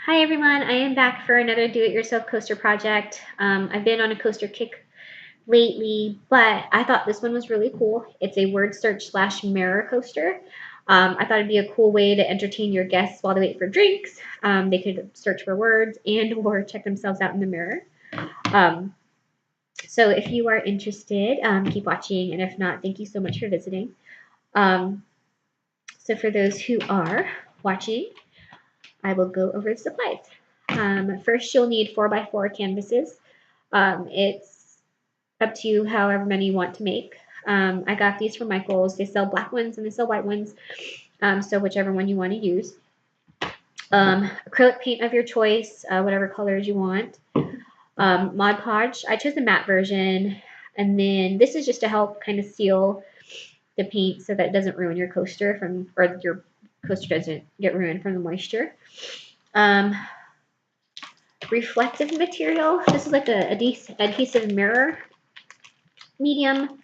Hi everyone, I am back for another do-it-yourself coaster project. I've been on a coaster kick lately, but I thought this one was really cool. It's a word search slash mirror coaster. I thought it'd be a cool way to entertain your guests while they wait for drinks. They could search for words and or check themselves out in the mirror. Um, so if you are interested, keep watching, and if not, thank you so much for visiting. So for those who are watching, I will go over the supplies. First, you'll need 4x4 canvases. It's up to you however many you want to make. I got these from Michael's. They sell black ones and they sell white ones, so whichever one you want to use. Acrylic paint of your choice, whatever colors you want. Mod Podge. I chose the matte version, and then this is just to help kind of seal the paint so that it doesn't ruin your coaster or your coaster doesn't get ruined from the moisture. Reflective material. This is like a adhesive mirror medium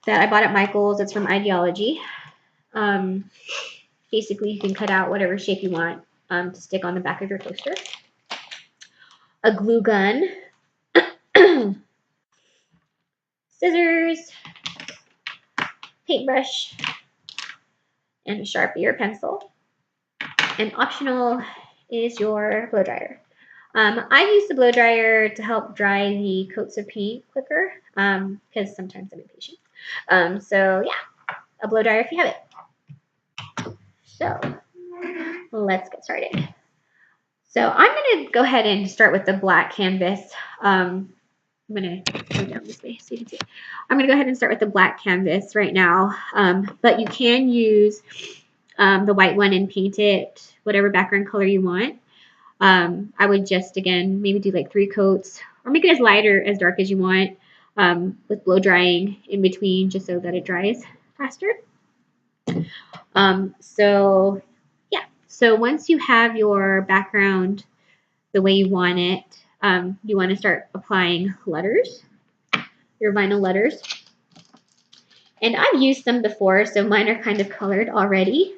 that I bought at Michael's. It's from Ideology. Basically, you can cut out whatever shape you want to stick on the back of your coaster. A glue gun. Scissors. Paintbrush. And a Sharpie or pencil. And optional is your blow dryer. I use the blow dryer to help dry the coats of paint quicker because sometimes I'm impatient. So yeah, a blow dryer if you have it. So let's get started. So I'm going to go ahead and start with the black canvas. I'm going to go down this way so you can see. I'm going to go ahead and start with the black canvas right now, but you can use the white one and paint it whatever background color you want. I would just, again, maybe do like 3 coats or make it as light or as dark as you want with blow drying in between just so that it dries faster. So yeah, so once you have your background the way you want it, you want to start applying letters, your vinyl letters. And I've used them before, so mine are kind of colored already.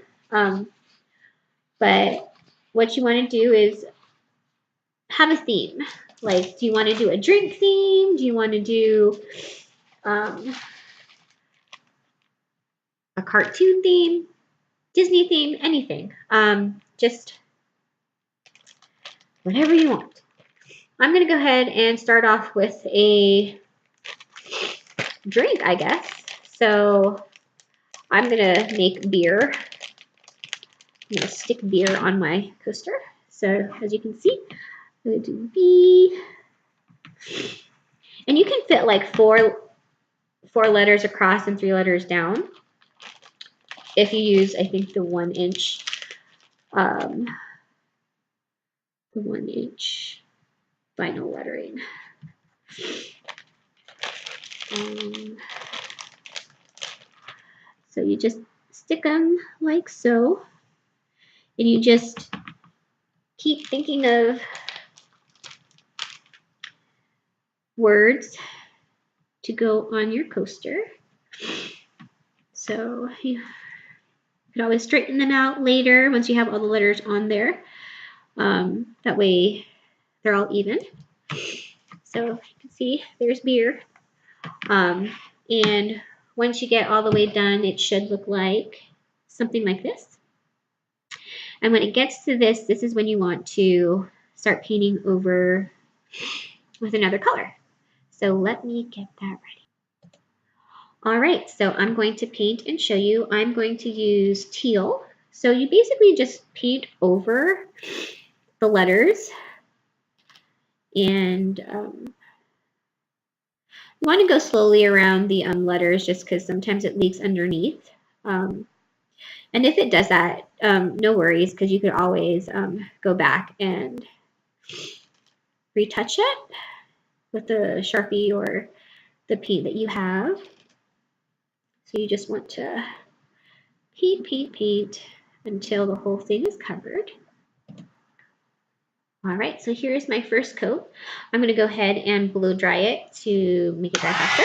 But what you want to do is have a theme. Like, do you want to do a drink theme? Do you want to do a cartoon theme? Disney theme? Anything. Just whatever you want. I'm going to go ahead and start off with a drink, I guess. So I'm going to make beer. I'm going to stick beer on my coaster. So as you can see, I'm going to do B. And you can fit like four letters across and 3 letters down if you use, I think, the 1-inch vinyl lettering. So you just stick them like so, and you just keep thinking of words to go on your coaster. So you could always straighten them out later once you have all the letters on there. That way they're all even. So you can see there's beer. And once you get all the way done, it should look like something like this. And when it gets to this, this is when you want to start painting over with another color. So let me get that ready. All right, so I'm going to paint and show you. I'm going to use teal. So you basically just paint over the letters, and you want to go slowly around the letters just because sometimes it leaks underneath. And if it does that, no worries, because you could always go back and retouch it with the Sharpie or the paint that you have. So you just want to paint until the whole thing is covered. All right, so here's my first coat. I'm going to go ahead and blow dry it to make it dry faster.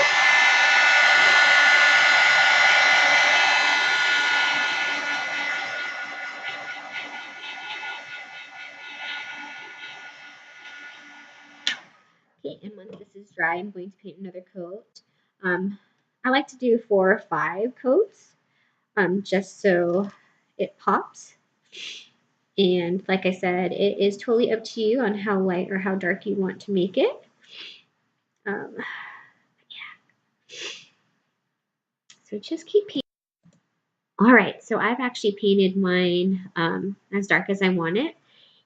Okay, and once this is dry, I'm going to paint another coat. I like to do 4 or 5 coats, just so it pops. And like I said, it is totally up to you on how light or how dark you want to make it. Yeah. So just keep painting. All right, so I've actually painted mine as dark as I want it.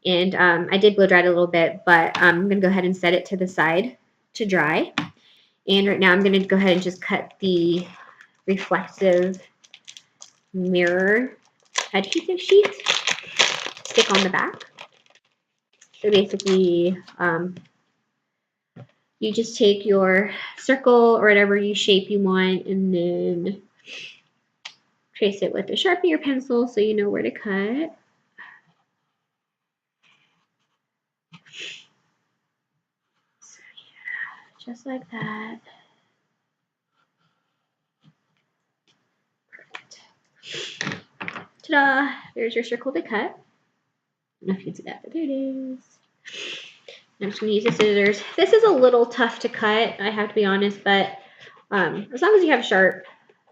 And I did blow dry it a little bit, but I'm going to go ahead and set it to the side to dry. And right now I'm going to go ahead and just cut the reflective mirror adhesive sheet, stick on the back. So basically, you just take your circle or whatever you shape you want and then trace it with a Sharpie or pencil so you know where to cut. So yeah, just like that. Perfect. Ta-da! There's your circle to cut. I don't know if you can see that, but there it is. I'm just going to use the scissors. This is a little tough to cut, I have to be honest, but as long as you have sharp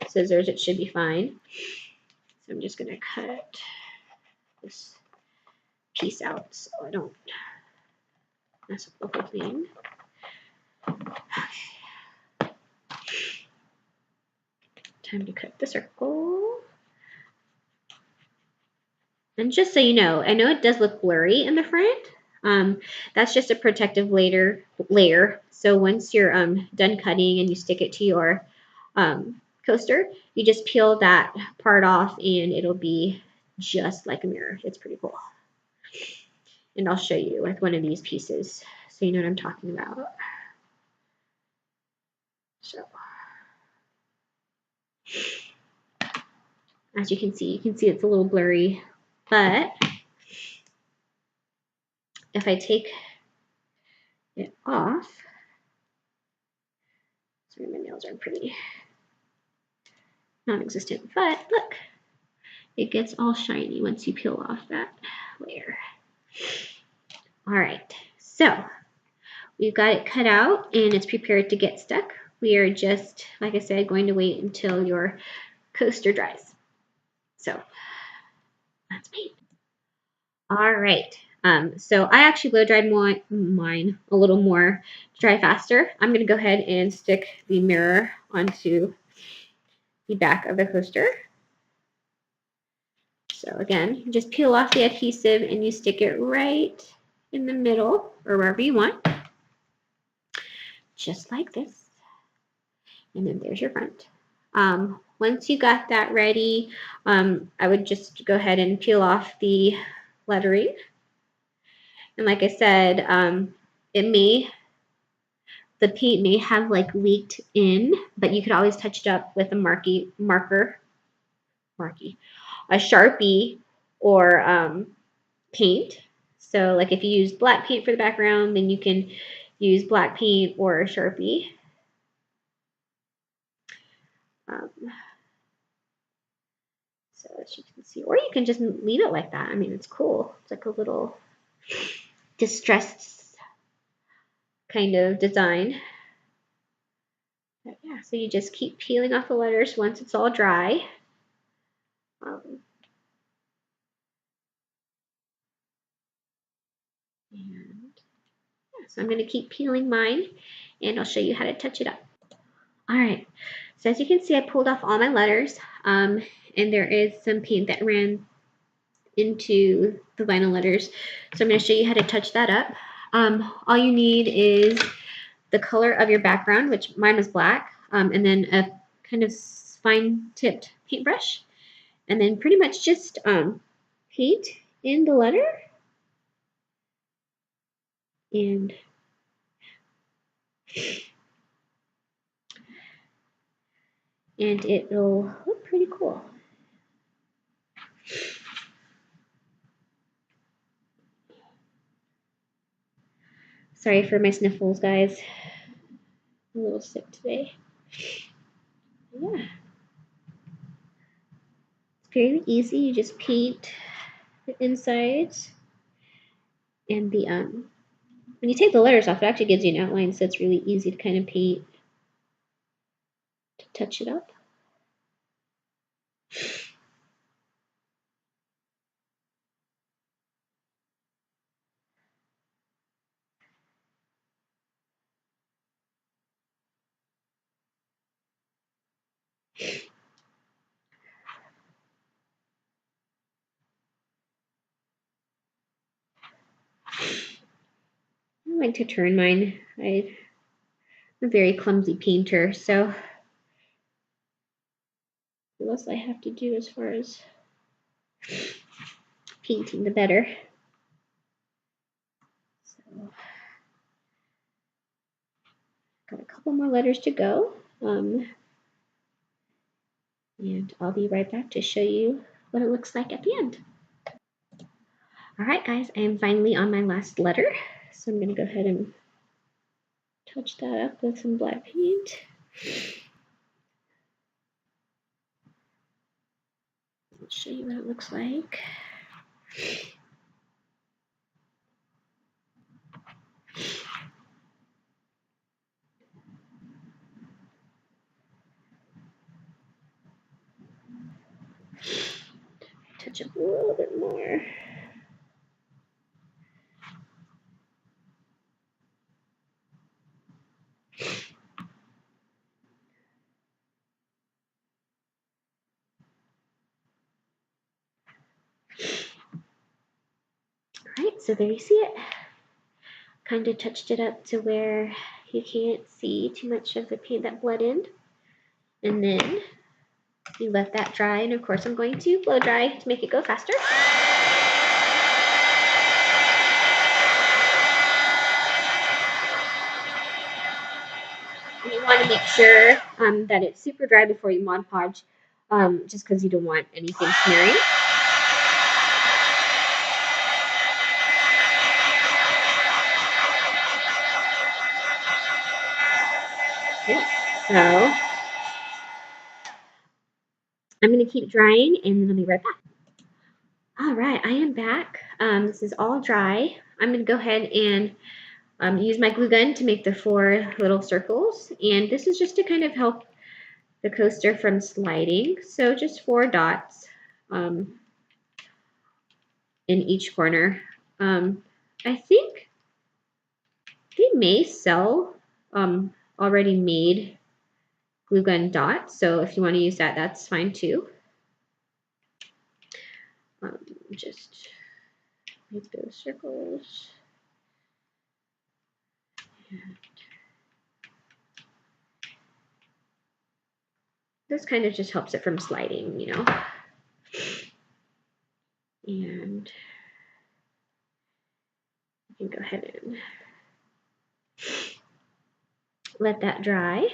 scissors, it should be fine. So I'm just going to cut this piece out so I don't mess up the whole thing. Time to cut the circle. And just so you know, I know it does look blurry in the front. That's just a protective layer. So once you're done cutting and you stick it to your coaster, you just peel that part off and it'll be just like a mirror. It's pretty cool. And I'll show you with one of these pieces so you know what I'm talking about. So as you can see it's a little blurry, but if I take it off, sorry, my nails are pretty non-existent, but look, it gets all shiny once you peel off that layer. All right, so we've got it cut out and it's prepared to get stuck. We are just, like I said, going to wait until your coaster dries. So that's me. All right. So I actually blow dried mine a little more to dry faster. I'm going to go ahead and stick the mirror onto the back of the coaster. So again, you just peel off the adhesive and you stick it right in the middle or wherever you want. Just like this. And then there's your front. Once you got that ready, I would just go ahead and peel off the lettering. And like I said, the paint may have like leaked in, but you could always touch it up with a a Sharpie or paint. So like if you use black paint for the background, then you can use black paint or a Sharpie. So as you can see, or you can just leave it like that. I mean, it's cool. It's like a little distressed kind of design. But yeah, so you just keep peeling off the letters once it's all dry. And yeah, so I'm going to keep peeling mine and I'll show you how to touch it up. All right, so as you can see, I pulled off all my letters and there is some paint that ran into the vinyl letters. So I'm going to show you how to touch that up. All you need is the color of your background, which mine was black, and then a kind of fine tipped paintbrush, and then pretty much just paint in the letter and it will look pretty cool. Sorry for my sniffles, guys. I'm a little sick today. Yeah. It's very easy. You just paint the insides and the When you take the letters off, it actually gives you an outline, so it's really easy to kind of paint, to touch it up. I like to turn mine. I'm a very clumsy painter, so the less I have to do as far as painting, the better. So, got a couple more letters to go. And I'll be right back to show you what it looks like at the end. All right, guys, I am finally on my last letter. So I'm going to go ahead and touch that up with some black paint. I'll show you what it looks like. Touch up a little bit more. All right, so there you see it. Kind of touched it up to where you can't see too much of the paint that bled in. And then you let that dry, and of course I'm going to blow dry to make it go faster. And you want to make sure that it's super dry before you Mod Podge, just because you don't want anything smearing. Okay, so I'm going to keep drying, and then I'll be right back. All right, I am back. This is all dry. I'm going to go ahead and use my glue gun to make the 4 little circles, and this is just to kind of help the coaster from sliding. So just 4 dots in each corner. I think they may sell already made glue gun dots, so if you want to use that, that's fine too. Just make those circles. This kind of just helps it from sliding, you know. And you can go ahead and let that dry.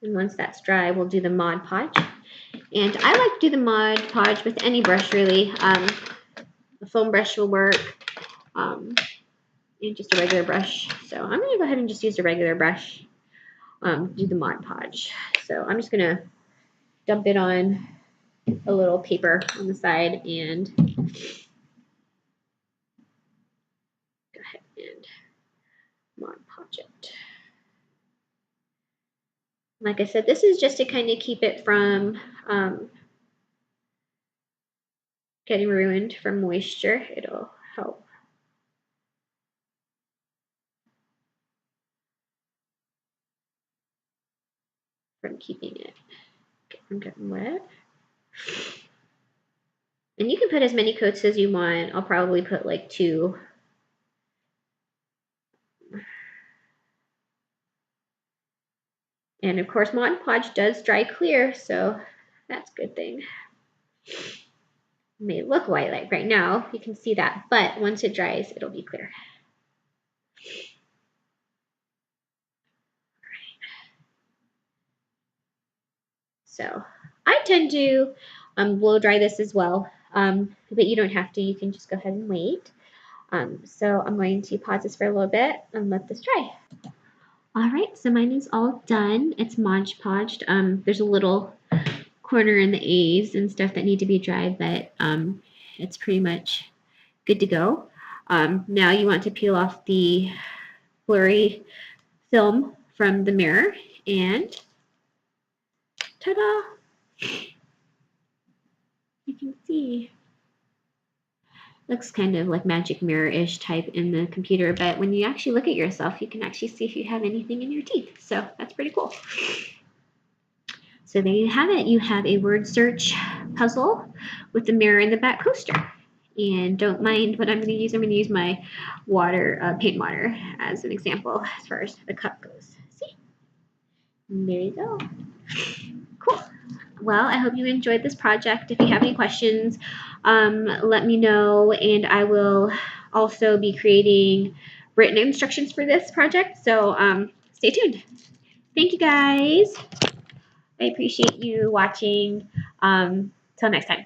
And once that's dry, we'll do the Mod Podge. And I like to do the Mod Podge with any brush, really. A foam brush will work, and just a regular brush. So I'm going to go ahead and just use a regular brush, do the Mod Podge. So I'm just going to dump it on a little paper on the side and go ahead and Mod Podge it. Like I said, this is just to kind of keep it from getting ruined from moisture. It'll help from keeping it from getting wet. And you can put as many coats as you want. I'll probably put like 2. And of course, Mod Podge does dry clear, so that's a good thing. It may look white like right now, you can see that, but once it dries, it'll be clear. So I tend to blow dry this as well, but you don't have to. You can just go ahead and wait. So I'm going to pause this for a little bit and let this dry. All right, so mine is all done. It's Mod Podged. There's a little corner in the A's and stuff that need to be dried, but it's pretty much good to go. Now you want to peel off the blurry film from the mirror, and ta-da! You can see. Looks kind of like magic mirror-ish type in the computer, but when you actually look at yourself, you can actually see if you have anything in your teeth. So that's pretty cool. So there you have it. You have a word search puzzle with the mirror in the back coaster. And don't mind what I'm going to use. I'm going to use my water, paint water, as an example as far as the cup goes. See? There you go. Cool. Well, I hope you enjoyed this project. If you have any questions, let me know, and I will also be creating written instructions for this project. So stay tuned. Thank you, guys. I appreciate you watching. Till next time.